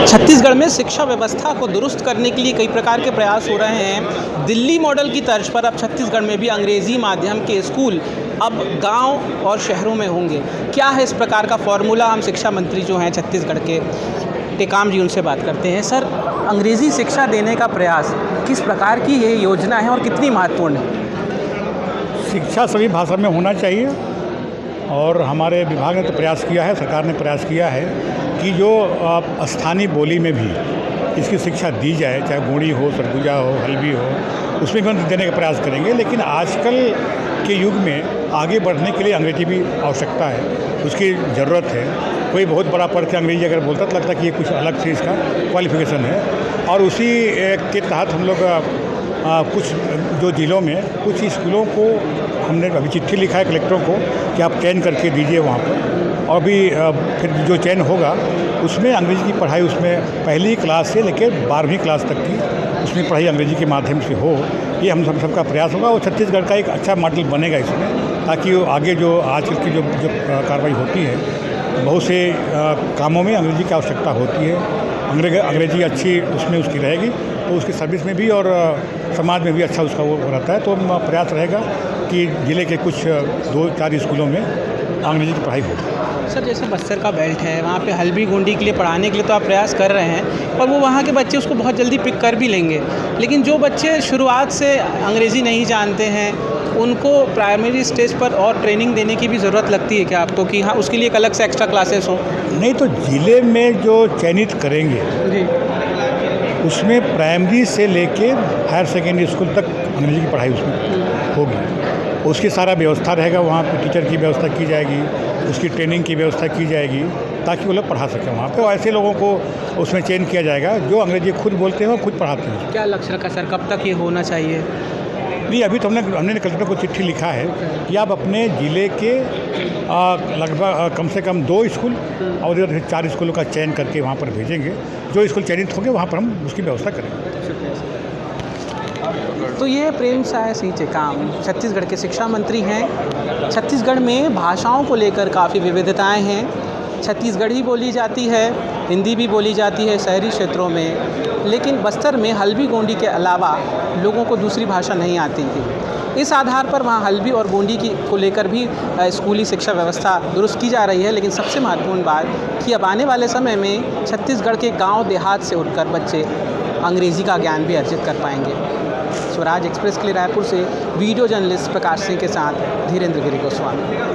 छत्तीसगढ़ में शिक्षा व्यवस्था को दुरुस्त करने के लिए कई प्रकार के प्रयास हो रहे हैं। दिल्ली मॉडल की तर्ज पर अब छत्तीसगढ़ में भी अंग्रेज़ी माध्यम के स्कूल अब गांव और शहरों में होंगे। क्या है इस प्रकार का फॉर्मूला? हम शिक्षा मंत्री जो हैं छत्तीसगढ़ के, टेकाम जी, उनसे बात करते हैं। सर, अंग्रेज़ी शिक्षा देने का प्रयास किस प्रकार की ये योजना है और कितनी महत्वपूर्ण है? शिक्षा सभी भाषा में होना चाहिए और हमारे विभाग ने तो प्रयास किया है, सरकार ने प्रयास किया है कि जो स्थानीय बोली में भी इसकी शिक्षा दी जाए, चाहे गोंडी हो, सरगुजा हो, हल्बी हो, उसमें भी हम देने का प्रयास करेंगे। लेकिन आजकल के युग में आगे बढ़ने के लिए अंग्रेजी भी आवश्यकता है, उसकी ज़रूरत है। कोई बहुत बड़ा पढ़ के अंग्रेजी अगर बोलता तो लगता है कि ये कुछ अलग से इसका क्वालिफिकेशन है। और उसी के तहत हम लोग कुछ जो ज़िलों में कुछ स्कूलों को हमने अभी चिट्ठी लिखा है कलेक्टरों को कि आप चयन करके दीजिए वहाँ पर, और भी फिर जो चयन होगा उसमें अंग्रेजी की पढ़ाई उसमें पहली क्लास से लेकर 12वीं क्लास तक की उसमें पढ़ाई अंग्रेजी के माध्यम से हो। ये हम सबका प्रयास होगा और छत्तीसगढ़ का एक अच्छा मॉडल बनेगा इसमें, ताकि वो आगे जो आजकल की जो कार्रवाई होती है, बहुत से कामों में अंग्रेजी की आवश्यकता होती है। अंग्रेजी अच्छी उसमें उसकी रहेगी तो उसकी सर्विस में भी और समाज में भी अच्छा उसका वो रहता है। तो प्रयास रहेगा कि ज़िले के कुछ 2-4 स्कूलों में अंग्रेजी की पढ़ाई हो। सर, जैसे बस्तर का बेल्ट है, वहाँ पे हल्बी गोंडी के लिए पढ़ाने के लिए तो आप प्रयास कर रहे हैं और वो वहाँ के बच्चे उसको बहुत जल्दी पिक कर भी लेंगे। लेकिन जो बच्चे शुरुआत से अंग्रेज़ी नहीं जानते हैं, उनको प्राइमरी स्टेज पर और ट्रेनिंग देने की भी ज़रूरत लगती है क्या आपको, कि हाँ उसके लिए एक अलग से एक्स्ट्रा क्लासेस हों? नहीं, तो ज़िले में जो चयनित करेंगे जी, उसमें प्राइमरी से लेके हायर सेकेंडरी स्कूल तक अंग्रेजी की पढ़ाई उसमें होगी। उसकी सारा व्यवस्था रहेगा, वहाँ पे टीचर की व्यवस्था की जाएगी, उसकी ट्रेनिंग की व्यवस्था की जाएगी, ताकि वो लोग पढ़ा सकें वहाँ पे। और ऐसे लोगों को उसमें चयन किया जाएगा जो अंग्रेजी खुद बोलते हैं और खुद पढ़ाते हैं। क्या लक्ष्य रखा सर, कब तक ये होना चाहिए? नहीं, अभी तो हमने कलेक्टर को चिट्ठी लिखा है कि आप अपने ज़िले के लगभग कम से कम 2 स्कूल और इधर 4 स्कूलों का चयन करके वहाँ पर भेजेंगे। जो स्कूल चयनित होंगे वहाँ पर हम उसकी व्यवस्था करेंगे। तो ये प्रेम साय सिंह टेकाम छत्तीसगढ़ के शिक्षा मंत्री हैं। छत्तीसगढ़ में भाषाओं को लेकर काफ़ी विविधताएं हैं। छत्तीसगढ़ी बोली जाती है, हिंदी भी बोली जाती है शहरी क्षेत्रों में, लेकिन बस्तर में हल्बी गोंडी के अलावा लोगों को दूसरी भाषा नहीं आती थी। इस आधार पर वहाँ हल्बी और गोंडी को लेकर भी स्कूली शिक्षा व्यवस्था दुरुस्त की जा रही है। लेकिन सबसे महत्वपूर्ण बात कि अब आने वाले समय में छत्तीसगढ़ के गांव देहात से उठकर बच्चे अंग्रेज़ी का ज्ञान भी अर्जित कर पाएंगे। स्वराज एक्सप्रेस के लिए रायपुर से वीडियो जर्नलिस्ट प्रकाश सिंह के साथ धीरेन्द्र गिरी गोस्वामी।